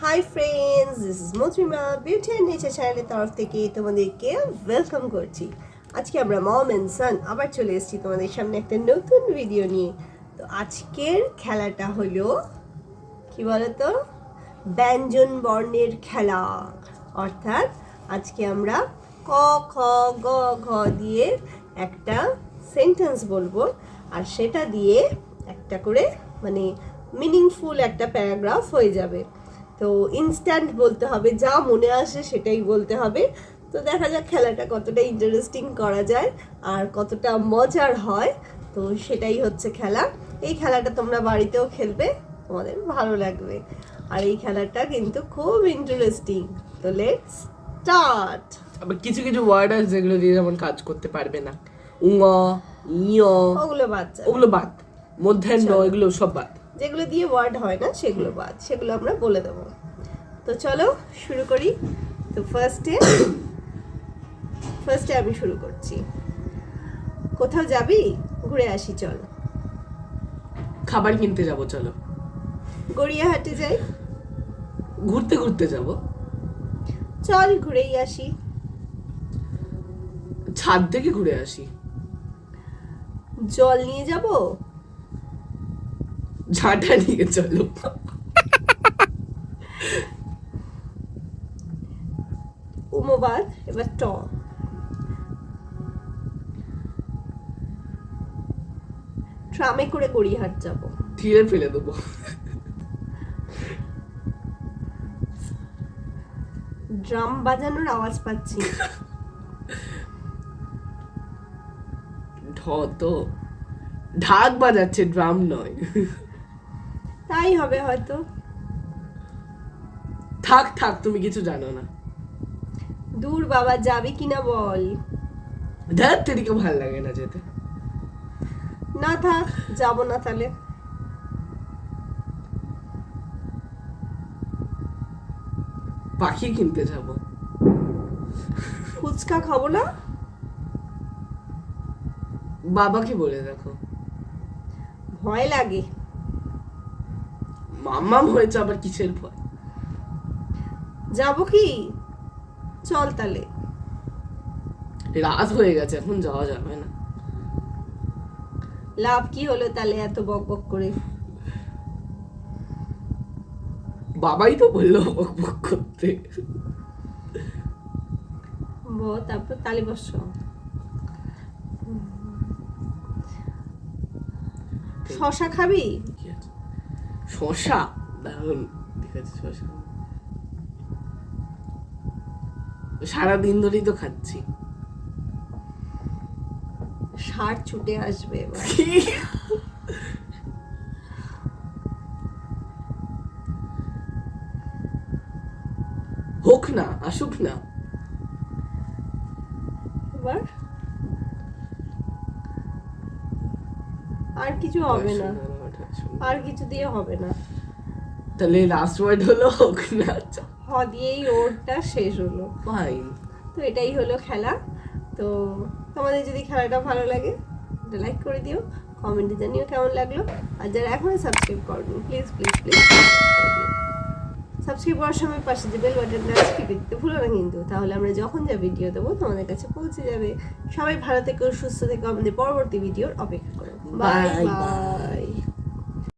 Hi friends, this is Madhurima beauty and nature চ্যানেলের তরফ থেকে তোমাদেরকে ওয়েলকাম করছি। আজকে আমরা মম অ্যান্ড সান আবার চলে এসেছি তোমাদের সামনে একটা নতুন ভিডিও নিয়ে। তো আজকের খেলাটা হলো কি বলতো, ব্যঞ্জন বর্ণের খেলা। অর্থাৎ আজকে আমরা ক খ গ ঘ দিয়ে একটা সেন্টেন্স বলবো, আর সেটা দিয়ে একটা করে মানে মিনিংফুল একটা প্যারাগ্রাফ হয়ে যাবে। তো ইনস্ট্যান্ট বলতে হবে, যা মনে আসে সেটাই বলতে হবে। তো দেখা যাক খেলাটা কতটা ইন্টারেস্টিং করা যায় আর কতটা মজার হয়। তো সেটাই হচ্ছে খেলা। এই খেলাটা তোমরা বাড়িতেও খেলবে, তোমাদের ভালো লাগবে। আর এই খেলাটা কিন্তু খুব ইন্টারেস্টিং। তো লেটস স্টার্ট। আবার কিছু কিছু ওয়ার্ড আছে যেগুলো দিয়ে যেমন কাজ করতে পারবে না, উঙ ইয় ওগুলো বাদ যাবে। ওগুলো বাদ, মধ্যাহ্ন চলো। এগুলো সব বাদ। যেগুলো দিয়ে ওয়ার্ড হয় না সেগুলো বাদ, সেগুলো আমরা বলে দেবো। তো চলো শুরু করি। তো ফার্স্টে আমি শুরু করছি। কোথাও যাবি? ঘুরে আসি চল। খাবার কিনতে যাব, চলো। গড়িয়াহাটে যাই? ঘুরতে ঘুরতে যাব। চল ঘুরেই আসি। ছাদ থেকে ঘুরে আসি। জল নিয়ে যাব? ঝাঁটা নিয়ে চলো। উমোবাদ, এবার ট। ট্রামে করে গড়িয়াহাট যাব। ধীরে ফেলে দেবো। ড্রাম বাজানোর আওয়াজ পাচ্ছি। ঢ তো ঢাক বাজাচ্ছে, ড্রাম নয়। তাই হবে হয়তো। থাক থাক, তুমি কিছু জানো না। দূর বাবা, যাবি কিনা বল। ধ্যাত তেরিকে ভালো লাগে না যেতে। না থাক, যাব না তাহলে। পাখি কিনতে যাব। ফুচকা খাবো না? বাবাকে বলে দেখো। ভয় লাগে। মাম্মাম হয়েছে, আবার কিসের ভয়? যাব কি? চল তাহলে। রাত হয়ে গেছে, এখন যাওয়া যাবে না। লাভ কি হলো তাহলে এত বক বক করে? বাবাই তো বললো বক বক করতে। তারপর তালি বস। শশা খাবি? শশা দারুন, ঠিক আছে শশা। সারাদিন ধরেই তো খাচ্ছি। ষাট ছুটে আসবে এবার। হোক না, আসুক না। এবার আর কিছু হবে না, আর কিছু দিয়ে হবে না। তাহলে লাস্ট ওয়ার্ড হলো হোক না। হ দিয়েই ওরটা শেষ হলো। ফাইন। তো এটাই হলো খেলা। তো তোমাদের যদি খেলাটা ভালো লাগে লাইক করে দিও, কমেন্টে জানিও কেমন লাগলো। আর যারা এখনো সাবস্ক্রাইব করনি প্লিজ প্লিজ প্লিজ সাবস্ক্রাইব করার সময় পাশে যে বেল বাটনটা টিপে দিতে ভুলো না কিন্তু, তাহলে আমরা যখন যা ভিডিও দেবো তোমাদের কাছে পৌঁছে যাবে। সবাই ভালো থেকো, সুস্থ থেকো, আমাদের পরবর্তী ভিডিওর অপেক্ষা করো। Bye bye.